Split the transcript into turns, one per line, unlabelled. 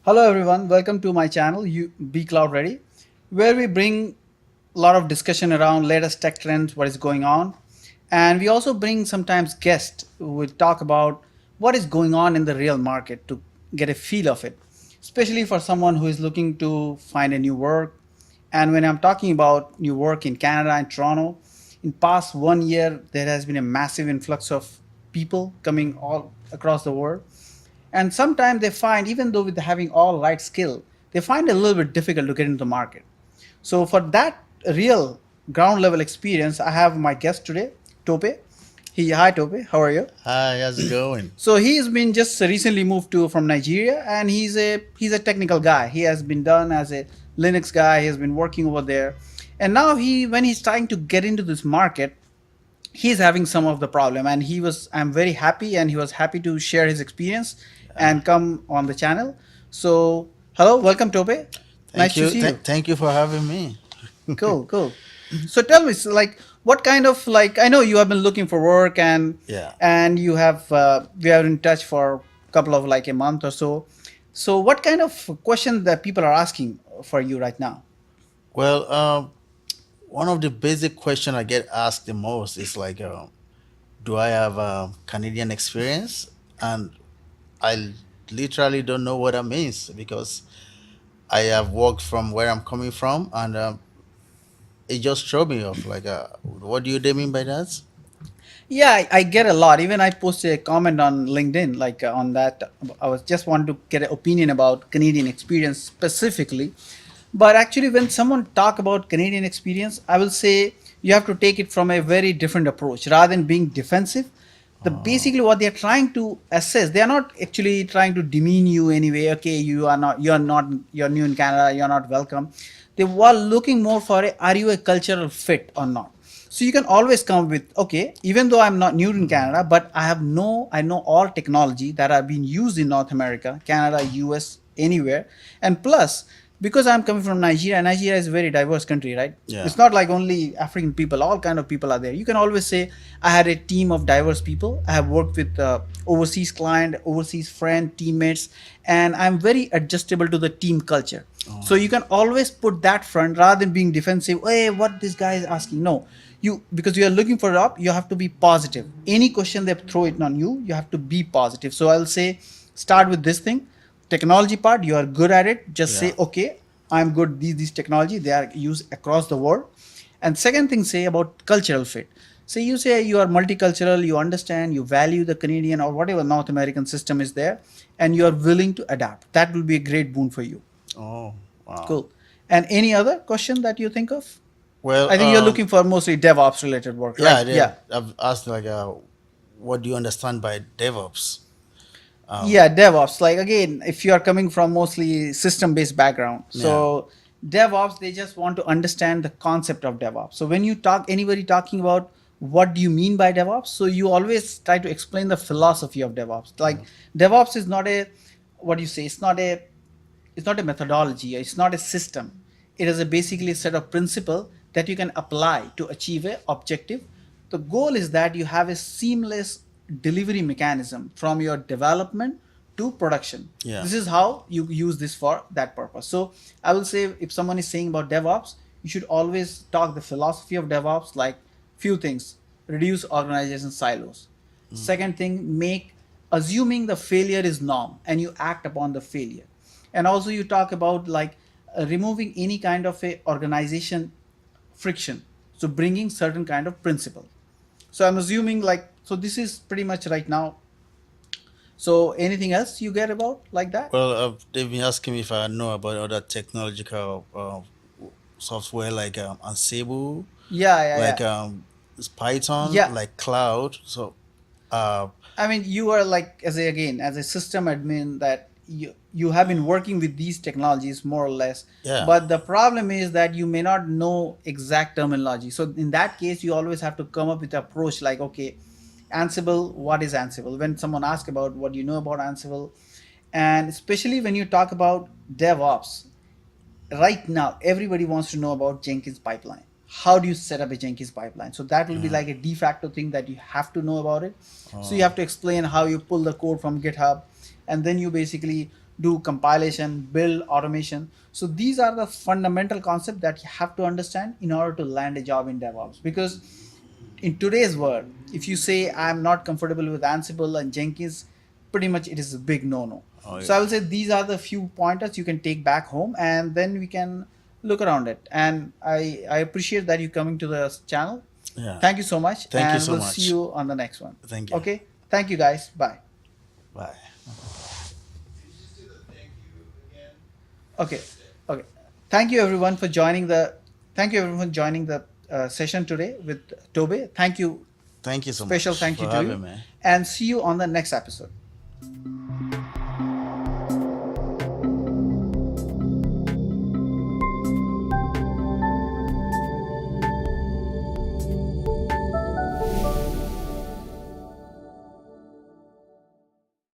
Hello everyone, welcome to my channel, Be Cloud Ready, where we bring a lot of discussion around latest tech trends, what is going on, and we also bring sometimes guests who will talk about what is going on in the real market to get a feel of it, especially for someone who is looking to find a new work. And when I'm talking about new work in Canada and Toronto, in past 1 year there has been a massive influx of people coming all across the world, and sometimes they find, even though with having all right skill, they find it a little bit difficult to get into the market. So for that real ground level experience, I have my guest today, Tope. Hi Tope, how are you?
Hi, how's it going?
So he's been just recently moved to from Nigeria, and he's a technical guy. He has been done as a Linux guy. He has been working over there, and now when he's trying to get into this market, he's having some of the problem. And I'm very happy, and he was happy to share his experience
Uh,
and come on the channel. So hello, welcome Tope. Nice
thank
to
you.
see you.
Thank you for having me.
Cool, cool. So tell me, so like, what kind of, like, I know you have been looking for work,
Yeah.
and you have we are in touch for a couple of like a month or so. So what kind of question that people are asking for you right now?
Well, one of the basic questions I get asked the most is like, do I have Canadian experience? And I literally don't know what that means because I have worked from where I'm coming from, and it just threw me off. Like, what do you mean by that?
Yeah, I get a lot. Even I posted a comment on LinkedIn, like on that. I was just want to get an opinion about Canadian experience specifically. But actually, when someone talk about Canadian experience, I will say you have to take it from a very different approach rather than being defensive. The
Oh,
basically what they are trying to assess, they are not actually trying to demean you anyway. Okay, you're new in Canada, you're not welcome. They were looking more for are you a cultural fit or not. So you can always come with, okay, even though I'm not new in Canada, but I know all technology that are being used in North America, Canada, US, anywhere. And plus, because I'm coming from Nigeria, Nigeria is a very diverse country, right?
yeah.
It's not like only African people, all kind of people are there. You can always say I had a team of diverse people. I have worked with overseas client, overseas friend, teammates, and I'm very adjustable to the team culture. So
Oh,
you can always put that front rather than being defensive. Hey, what this guy is asking? No, you, because you are looking for a job, you have to be positive. Any question they throw it on you, you have to be positive. So I'll say, start with this thing, technology part. You are good at it. Just say,
yeah.
okay, I'm good. These technology they are used across the world. And second thing, say about cultural fit. So you say you are multicultural, you understand, you value the Canadian or whatever North American system is there, and you are willing to adapt. That will be a great boon for you.
Oh, wow.
Cool. And any other question that you think of?
Well,
I think you're looking for mostly DevOps related work,
yeah,
right?
I did.
Yeah.
I've asked like, what do you understand by DevOps? Um,
Yeah, DevOps. Like again, if you are coming from mostly system-based background,
yeah.
so DevOps, they just want to understand the concept of DevOps. So when you talk, anybody talking about what do you mean by DevOps, so you always try to explain the philosophy of DevOps. Like DevOps is not a, what do you say? It's not a methodology. It's not a system. It is a basically a set of principle that you can apply to achieve a objective. The goal is that you have a seamless delivery mechanism from your development to production.
Yeah.
This is how you use this for that purpose. So I will say, if someone is saying about DevOps, you should always talk the philosophy of DevOps, like few things: reduce organization silos. Second thing, make assuming the failure is norm and you act upon the failure. And also you talk about like removing any kind of a organization friction, so bringing certain kind of principle. So I'm assuming, like, so this is pretty much right now. So anything else you get about like that?
Well, they've been asking me if I know about other technological software like Ansible,
Yeah, yeah,
like
yeah.
Python,
Yeah,
like cloud. So, uh,
I mean, you are like, as a, again, as a system admin, that you have been working with these technologies more or less.
yeah.
But the problem is that you may not know exact terminology. So in that case, you always have to come up with an approach like, okay, Ansible, what is Ansible? When someone asks about what you know about Ansible, and especially when you talk about DevOps, right now everybody wants to know about Jenkins pipeline. How do you set up a Jenkins pipeline? So that will be
Mm,
like a de facto thing that you have to know about it. So you
oh,
have to explain how you pull the code from GitHub, and then you basically do compilation, build automation. So these are the fundamental concepts that you have to understand in order to land a job in DevOps. Because in today's world, if you say I'm not comfortable with Ansible and Jenkins, pretty much it is a big no-no.
Oh
So I
yeah.
will say these are the few pointers you can take back home, and then we can look around it. And I appreciate that you coming to the channel.
Yeah.
Thank you so much,
Thank you
and
so
we'll see
much.
you on the next one.
Thank you.
Okay. Thank you guys. Bye.
Bye.
Okay. Okay. Thank you everyone for joining the. Thank you everyone for joining the session today with Tobe. Thank you.
Thank you so
Special
much
thank you
for
to you,
having me.
and see you on the next episode.